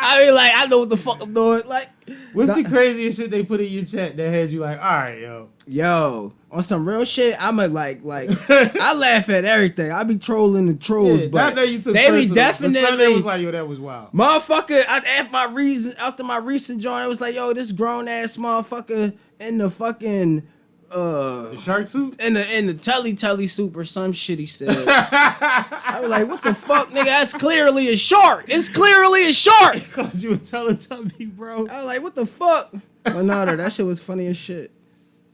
I be like, I know what the fuck I'm doing. Like, What's the craziest shit they put in your chat that had you like, all right, yo, on some real shit, I'm a like I laugh at everything. I be trolling the trolls, Yeah, but that you took they be personal. But Sunday definitely was like, yo, that was wild. motherfucker. After my recent joint, it was like, yo, this grown ass motherfucker in the fucking The shark suit? in the telly soup or some shit he said. I was like, what the fuck, nigga? That's clearly a shark. It's clearly a shark. He called you a Teletubby, bro. I was like, what the fuck? But no, that shit was funny as shit.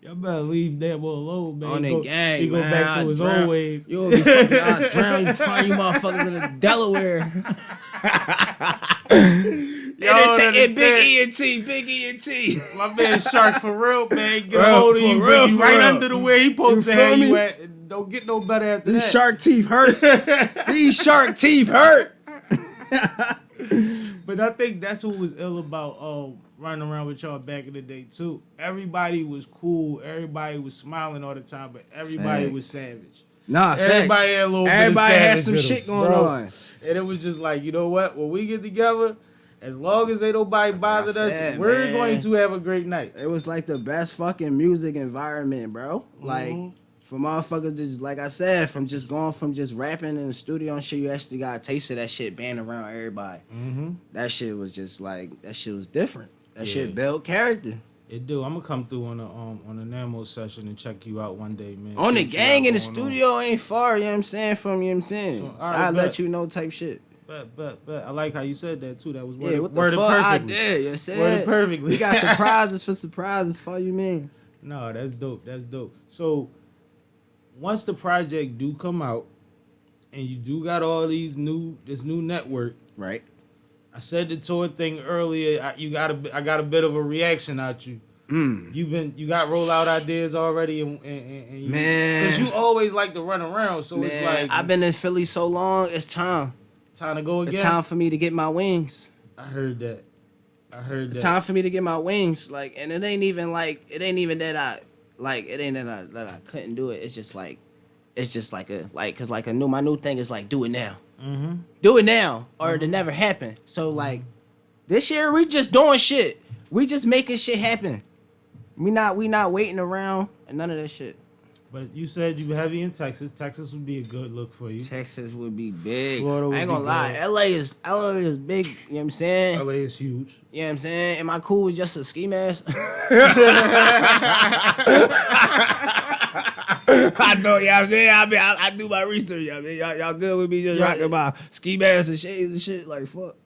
Y'all better leave that boy alone, man. On the gang, he go man. back to his old ways. You'll be fucking out drown. You find you motherfuckers in the Delaware. Big E and T. My man Shark for real, man. Get Bro, a hold of for you, real, bring you for right real. under the where he supposed You to have feel you me? at. And don't get no better after These that. shark teeth hurt. These shark teeth hurt. But I think that's what was ill about running around with y'all back in the day too. Everybody was cool. Everybody was smiling all the time, but everybody was savage. Nah, Everybody had a little Everybody bit of had savage some with shit them, going bro. on. And it was just like, you know what? When we get together, as long as ain't nobody bothered us, said, we're man. going to have a great night. It was like the best fucking music environment, bro. Like, Mm-hmm. for motherfuckers, just like I said, from just rapping in the studio and shit, you actually got a taste of that shit being around everybody. Mm-hmm. That shit was just like, that shit was different. That Yeah. shit built character. It do. I'm gonna come through on a Namo session and check you out one day, man. On See the what you gang got in the going on. studio ain't far, you know what I'm saying, from, you know what I'm saying. So, all right, I'll bet. let you know type shit. But I like how you said that too. That was Yeah, worded, what the worded fuck I perfectly. did, you said. Worded perfectly. We got surprises for surprises, fuck you mean. No, that's dope. That's dope. So once the project do come out and you do got all this new network, Right. I said the tour thing earlier. I got a bit of a reaction out you. You got rollout ideas already, and you, Man. because you always like to run around. So it's Man, like I've been in Philly so long, it's time. time to go again. It's time for me to get my wings. I heard that. I heard that. It's time for me to get my wings. Like, and it ain't even that I couldn't do it. It's just like cause like my new thing is like do it now. Mm-hmm. Do it now or it'll never happen. So like this year we just doing shit. We just making shit happen. We not waiting around and none of that shit. But you said you were heavy in Texas. Texas would be a good look for you. Texas would be big. Florida would I ain't gonna be lie. good. LA is big, you know what I'm saying? LA is huge. You know what I'm saying? Am I cool with just a ski mask? I know, yeah, I'm saying. I do my research, yeah, man. Y'all good with me just rocking my ski masks and shades and shit? Like, fuck.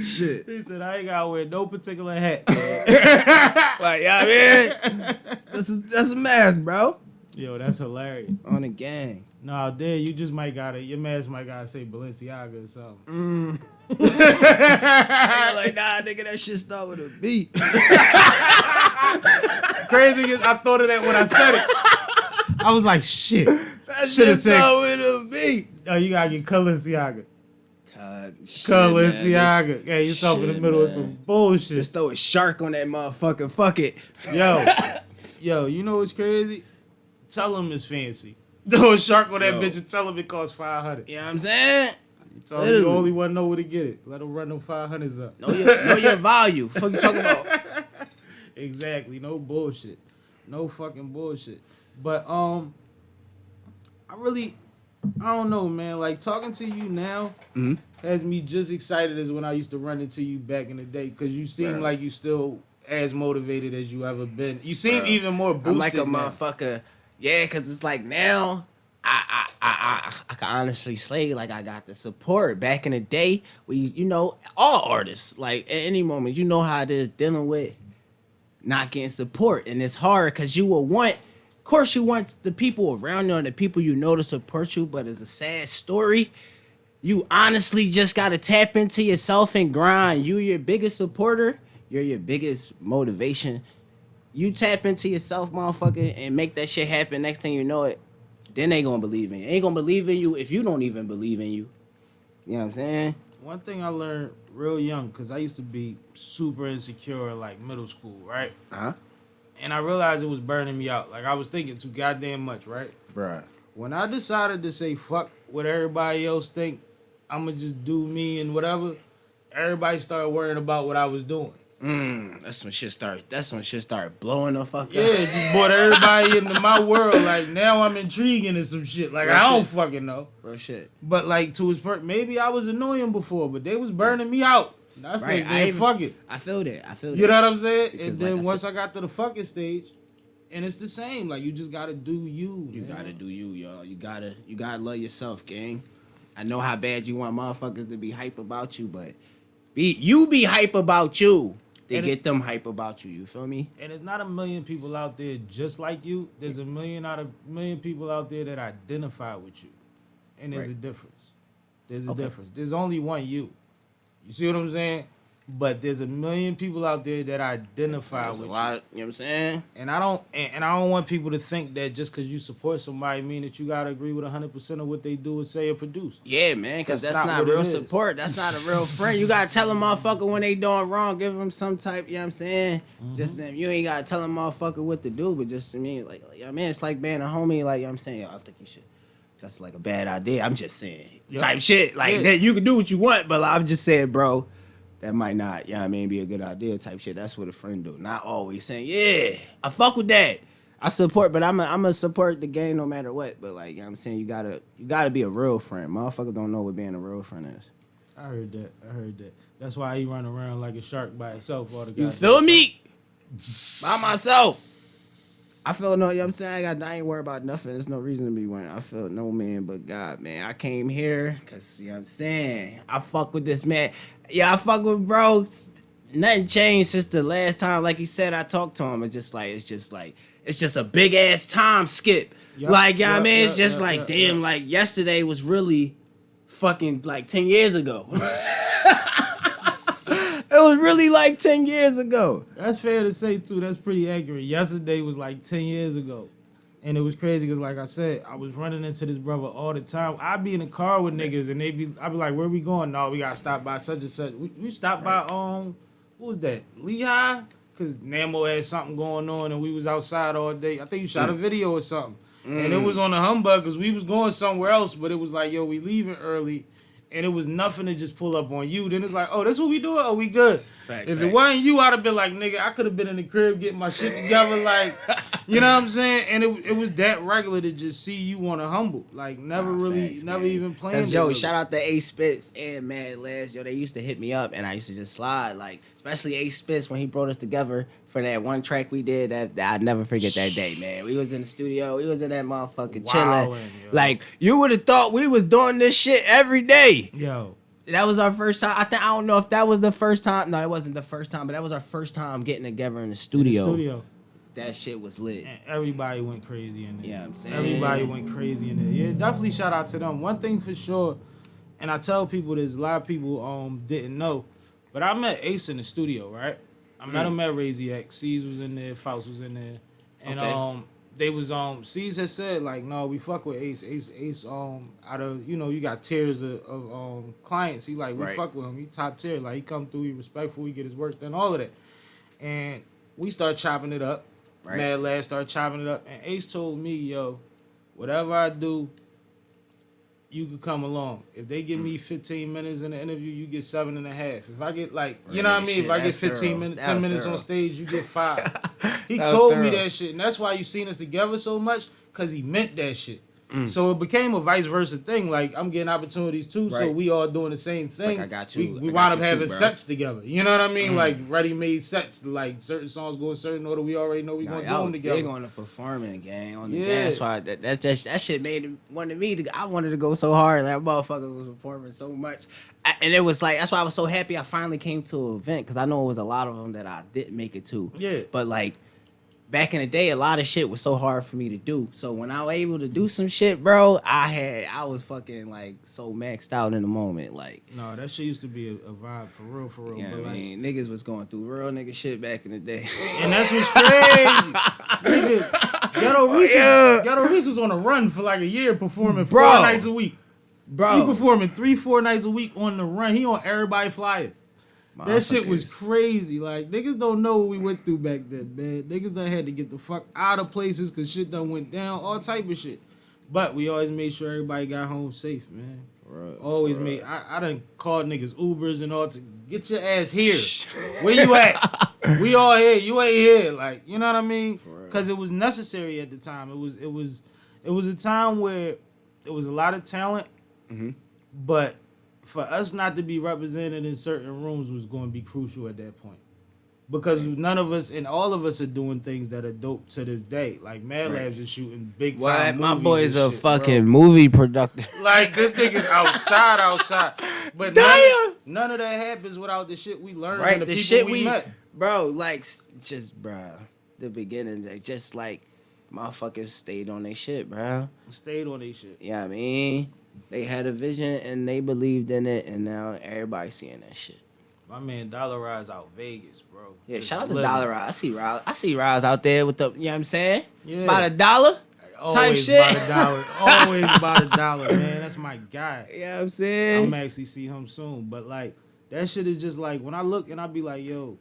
Shit. He said, I ain't gotta wear no particular hat. Like, yeah, man. That's a mask, bro. Yo, that's hilarious. On the gang. Nah, there you just might gotta, your mask might gotta say Balenciaga or something. Like, nah, nigga, that shit start with a B. Crazy is, I thought of that when I said it. I was like, shit. That Shoulda shit said- start with a B. Oh, you gotta get Balenciaga. Balenciaga. Balenciaga. Yeah, you talking in the Shit, middle of man. some bullshit. Just throw a shark on that motherfucker. Fuck it. Yo, you know what's crazy? Tell him it's fancy. Throw a shark on that bitch and tell him it costs $500. You know what I'm saying? You tell him you the only one know where to get it. Let him run them $500s up. Know your value. Fuck you talking about? Exactly. No bullshit. No fucking bullshit. But I don't know, man. Like talking to you now has me just excited as when I used to run into you back in the day. Cause you seem like you still as motivated as you ever been. You seem even more boosted. I'm like a now. motherfucker. Yeah, cause it's like now I can honestly say like I got the support. Back in the day, all artists, like at any moment, you know how it is dealing with not getting support. And it's hard cause you will want, of course you want the people around you and the people you know to support you, but it's a sad story. You honestly just gotta tap into yourself and grind. You your biggest supporter, you're your biggest motivation. You tap into yourself, motherfucker, and make that shit happen. Next thing you know it, then they gonna believe in you. They ain't gonna believe in you if you don't even believe in you. You know what I'm saying? One thing I learned real young, because I used to be super insecure in like middle school, right? Uh-huh. And I realized it was burning me out. Like I was thinking too goddamn much, right? Bruh. When I decided to say fuck what everybody else think, I'ma just do me and whatever, everybody started worrying about what I was doing. That's when shit started blowing the fuck up. Yeah, it just brought everybody into my world. Like now I'm intriguing and some shit. Like Real I don't shit. fucking know. Bro, shit. But like to his first, maybe I was annoying before, but they was burning me out. And I said, Right, man, fuck it. I feel that. You know what I'm saying? Because And then like I once said- I got to the fucking stage, and it's the same. Like you just gotta do you. You man. gotta do you, y'all. You gotta love yourself, gang. I know how bad you want motherfuckers to be hype about you, but be hype about you. They And get them hype about you. You feel me? And there's not a million people out there just like you. There's a million people out there that identify with you. And there's Right. a difference. There's a difference. There's only one you. You see what I'm saying? But there's a million people out there that identify There's with a you. lot, you know what I'm saying? And I don't want people to think that just because you support somebody mean that you gotta agree with 100% of what they do or say or produce. Yeah, man, because That's that's not not what it real is. support. That's not a real friend. You gotta tell a motherfucker when they doing wrong. Give them some type, you know what I'm saying? Just you ain't gotta tell a motherfucker what to do, but just, I mean, like I mean, it's like being a homie, like, you know what I'm saying? Yo, I think you should. That's like a bad idea. I'm just saying. Yup. Type shit. Like, Yeah. that you can do what you want, but I'm just saying, bro, that might not, you know what I mean, be a good idea type shit. That's what a friend do. Not always saying, yeah, I fuck with that. I support, but I'm a support the game no matter what. But like, you know what I'm saying, you gotta be a real friend. Motherfuckers don't know what being a real friend is. I heard that. That's why he run around like a shark by himself all the You goddamn feel time. me? By myself. I feel no, you know what I'm saying? I ain't worried about nothing. There's no reason to be worried. I feel no man but God, man. I came here because, you know what I'm saying? I fuck with this man. Yeah, I fuck with bro. Nothing changed since the last time, like he said, I talked to him. It's just a big ass time skip. Yup, Like, you know what I yup, mean? It's yup, just yup, like, yup, damn, yup. like yesterday was really fucking like 10 years ago. It was really like 10 years ago. That's fair to say too. That's pretty accurate. Yesterday was like 10 years ago. And it was crazy because, like I said, I was running into this brother all the time. I'd be in the car with niggas, and I'd be like, where we going? No, we got to stop by such and such. We stopped by, what was that? Lehigh? Because Namo had something going on, and we was outside all day. I think you shot a video or something. And it was on the humbug because we was going somewhere else, but it was like, yo, we leaving early. And it was nothing to just pull up on you. Then it's like, oh, this what we doing? Oh, we good. If it wasn't you, I'd have been like, nigga, I could have been in the crib getting my shit together. Like, you know what I'm saying? And it was that regular to just see you on a humble. Like, never even playing. Cause yo, shout out to Ace Spitz and Mad Lads. Yo, they used to hit me up and I used to just slide. Like, especially Ace Spitz when he brought us together for that one track we did. That I'd never forget that day, man. We was in the studio. We was in that motherfucker chilling. Like, you would have thought we was doing this shit every day. Yo. That was our first time. I don't know if that was the first time. No, it wasn't the first time, but that was our first time getting together in the studio. That shit was lit. And everybody went crazy in there. Yeah, I'm saying. Everybody went crazy in there. Yeah, definitely shout out to them. One thing for sure, and I tell people this, a lot of people didn't know, but I met Ace in the studio, right? I met him at Razy X. C's was in there, Faust was in there. And they was C's had said, like, no, we fuck with Ace. Ace out of, you got tiers of clients. He like, we fuck with him. He top tier. Like, he come through, he respectful, he get his work done, all of that. And we start chopping it up. Right. Mad Lad started chopping it up. And Ace told me, yo, whatever I do, you could come along. If they give me 15 minutes in the interview, you get 7.5. If I get you know what I mean? If I get 15 minutes, 10 minutes on stage, you get 5. He told me that shit. And that's why you seen us together so much, because he meant that shit. So it became a vice versa thing. Like, I'm getting opportunities too, so we all doing the same thing. Like, I got you. We wound up having sets together. You know what I mean? Like, ready-made sets. Like, certain songs go in certain order. We already know we gonna do them together. Big on the performing, gang. On the gang. That's why that shit wanted me to. I wanted to go so hard. That motherfucker was performing so much, and it was like, that's why I was so happy I finally came to an event, because I know it was a lot of them that I didn't make it to. Yeah. But like, back in the day, a lot of shit was so hard for me to do. So when I was able to do some shit, bro, I was fucking like so maxed out in the moment. Like, no, that shit used to be a vibe for real. Yeah, but I mean, niggas was going through real nigga shit back in the day. And that's what's crazy. Nigga, Ghetto Reese was on a run for like a year performing 4 nights a week. Bro. He performing 3-4 nights a week on the run. He on everybody flyers. That shit was crazy. Like, niggas don't know what we went through back then, man. Niggas done had to get the fuck out of places because shit done went down, all type of shit. But we always made sure everybody got home safe, man. Always made. I done called niggas Ubers and all to get your ass here. Where you at? We all here. You ain't here. Like, you know what I mean? Because it was necessary at the time. It was a time where it was a lot of talent, but for us not to be represented in certain rooms was going to be crucial at that point. Because none of us and all of us are doing things that are dope to this day. Like, Mad Labs is shooting big time movies. My boy's a shit, fucking movie producer. Like, this nigga's outside. But none of that happens without the shit we learned and the people shit we met. Bro, like, just, bro, the beginning, just like, motherfuckers stayed on their shit, bro. Stayed on their shit. Yeah, I mean, they had a vision and they believed in it, and now everybody's seeing that shit. My man Dollarize out Vegas, bro. Yeah, shout out to Dollarize. I see Riles out there with the, you know what I'm saying? Yeah. About $1 type shit. Always about $1, man. That's my guy. You know what I'm saying? I'm actually see him soon. But, like, that shit is just like, when I look and I be like, yo,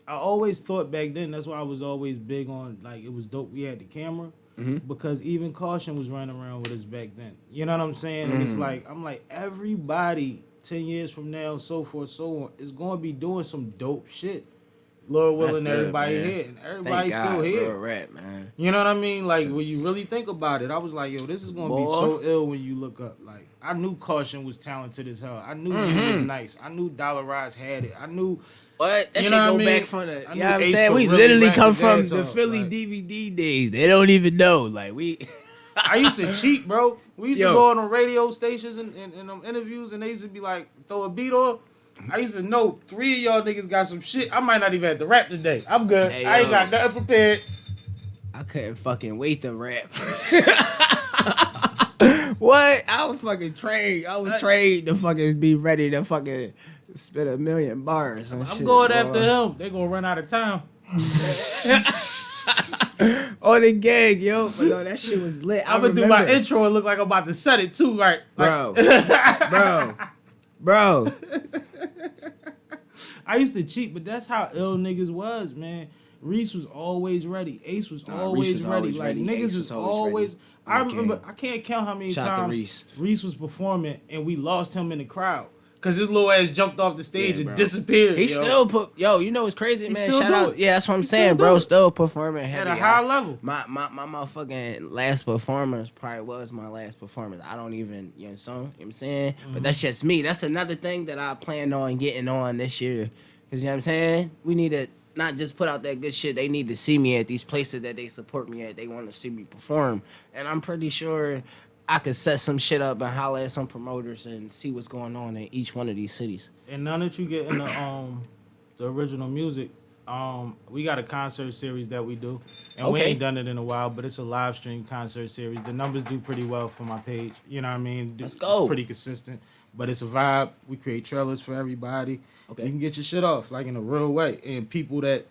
I always thought back then, that's why I was always big on, like, it was dope we had the camera. Because even Caution was running around with us back then. You know what I'm saying? And it's like, I'm like, everybody 10 years from now, so forth, so on, is going to be doing some dope shit. Lord willing, everybody here. And everybody's still here. Real rap, man. You know what I mean? Like, when you really think about it, I was like, yo, this is going to be so ill when you look up. Like, I knew Caution was talented as hell. I knew he was nice. I knew Dollarize had it. I knew... What? That shit go back from the... You know what I'm saying? We literally come from the Philly DVD days. They don't even know. Like, we... I used to cheat, bro. We used to go on the radio stations and interviews, and they used to be like, throw a beat on. I used to know 3 of y'all niggas got some shit. I might not even have to rap today. I'm good. Hey, I ain't got nothing prepared. I couldn't fucking wait to rap. What? I was fucking trained. I was trained to fucking be ready to fucking spit 1,000,000 bars and I'm shit, going after him. They gonna run out of time. On the gig, yo. But no, that shit was lit. I'm gonna do my intro and look like I'm about to set it too, right? Bro. I used to cheat, but that's how ill niggas was, man. Reese was always ready. Ace was always ready. Like niggas was always. I remember. I can't count how many times Reese was performing and we lost him in the crowd because his little ass jumped off the stage and disappeared. He still you know what's crazy, man? Shout out. Yeah, that's what I'm He saying, bro. Still performing heavy, at a high level. My motherfucking last performance probably was my last performance. I don't even, you know what I'm saying? But that's just me. That's another thing that I plan on getting on this year. Because, you know what I'm saying? We need to not just put out that good shit. They need to see me at these places that they support me at. They want to see me perform. And I'm pretty sure I could set some shit up and holler at some promoters and see what's going on in each one of these cities. And now that you get in the original music, we got a concert series that we do. And we ain't done it in a while, but it's a live stream concert series. The numbers do pretty well for my page. You know what I mean? Let's go. It's pretty consistent. But it's a vibe. We create trailers for everybody. Okay. You can get your shit off, like in a real way. And people that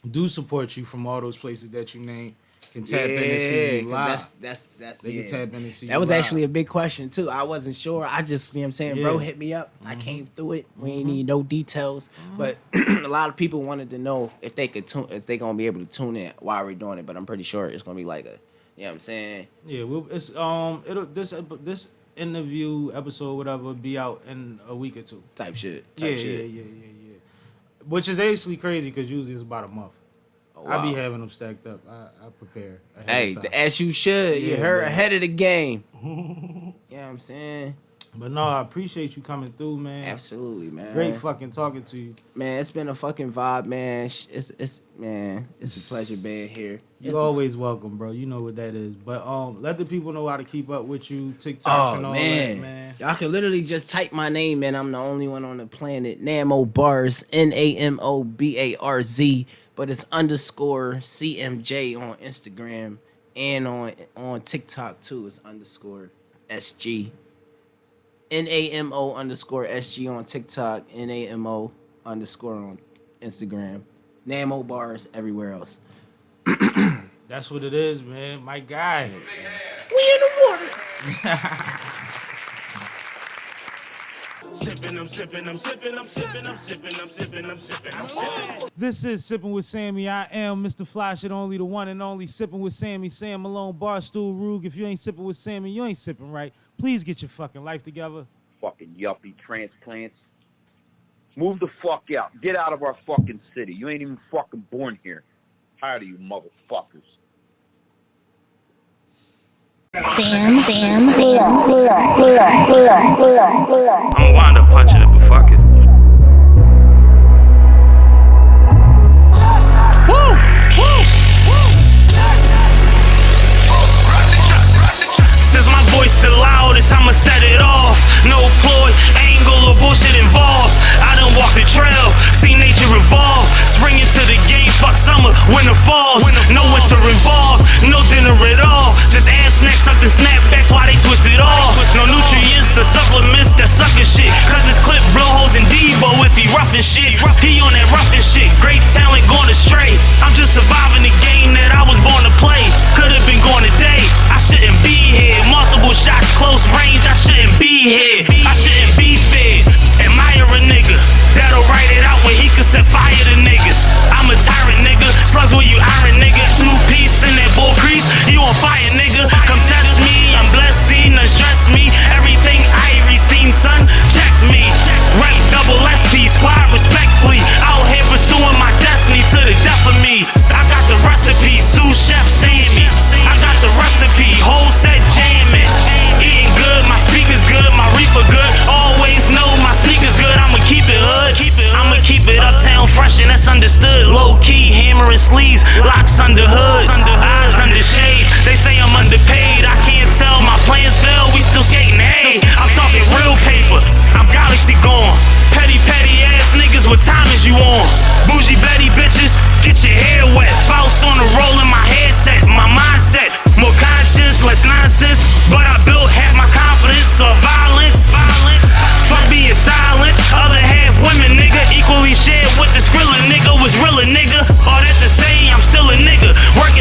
do support you from all those places that you name can tap in and see you live. That's they can tap in and see you live. That was actually a big question, too. I wasn't sure. I just, you know what I'm saying, bro, hit me up. I came through it. We ain't need no details. But a lot of people wanted to know if they could if they going to be able to tune in while we're doing it. But I'm pretty sure it's going to be like a, you know what I'm saying? Yeah, it's this interview episode, whatever, will be out in a week or two. Type shit. Yeah. Which is actually crazy because usually it's about a month. Oh, wow. I be having them stacked up. I prepare. Hey, as you should. You heard ahead of the game. You know what I'm saying? But no, I appreciate you coming through, man. Absolutely, man. Great fucking talking to you. Man, it's been a fucking vibe, man. It's a pleasure being here. You're always welcome, bro. You know what that is. But let the people know how to keep up with you, TikToks and all that, man. Y'all can literally just type my name in. I'm the only one on the planet. Namo Barz, NAMOBARZ. But it's _CMJ on Instagram and on TikTok too. It's _SG. NAMO_SG on TikTok, NAMO_ on Instagram, Namo Barz everywhere else. That's what it is, man. My guy. We in the water. This is Sippin' with Sammie. I am Mr. Fly Shit Only, the one and only Sippin' with Sammie. Sam Malone, Barstool, Rug. If you ain't sippin' with Sammie, you ain't sippin' right. Please get your fucking life together. Fucking yuppie transplants. Move the fuck out. Get out of our fucking city. You ain't even fucking born here. Tired of you motherfuckers. Sam. I'm wind up punching it, but fuck it. Since my voice the loudest, I'ma set it off. No ploy, angle, or bullshit involved. I done walked the trail, see nature evolve. Spring into the game, fuck summer, winter falls. No winter involved, no dinner at all. Just ass snacks, tucked in snapbacks while they twist it off. No nutrients or supplements, that sucker shit. Cause this clip blow holes in Debo if he rough and shit. He on that rough and shit, great talent going astray. I'm just surviving the game that I was born to play. Could've been gone today, I shouldn't be here. Multiple shots, close range, I shouldn't be here. I shouldn't be fed. Admire a nigga that'll write it out when he could set fire to niggas. I'm a tyrant nigga, slugs will you iron nigga. 2-piece in that bull crease, you on fire nigga. Come test me, I'm blessed, see, none stress me. Everything Irie seen, son, check me. Rank double SP, squad respectfully. Out here pursuing my destiny to the death of me. I got the recipe, sous chef Sammie. I got the recipe, whole set jamming. Eating good, my speakers good, my reefer good. Always know my sneakers good, I'ma keep it hood. I'ma keep it uptown fresh and that's understood. Low key, hammering sleeves, locks under hood, eyes under shades. They say I'm underpaid, I can't tell. My plans fail, we still skating. Hey, I'm talking real paper, I'm galaxy gone. Petty ass niggas, what time is you on? Bougie Betty bitches, get your hair wet. Bounce on the roll in my headset, my mindset. More conscience, less nonsense. But I built half my confidence or violence. Fuck being silent. Other half women, nigga. Equally shared with the Skrilla nigga. Was real a nigga. All that to say, I'm still a nigga. Working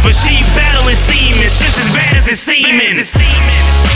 For she battling semen, shit's as bad as it's semen.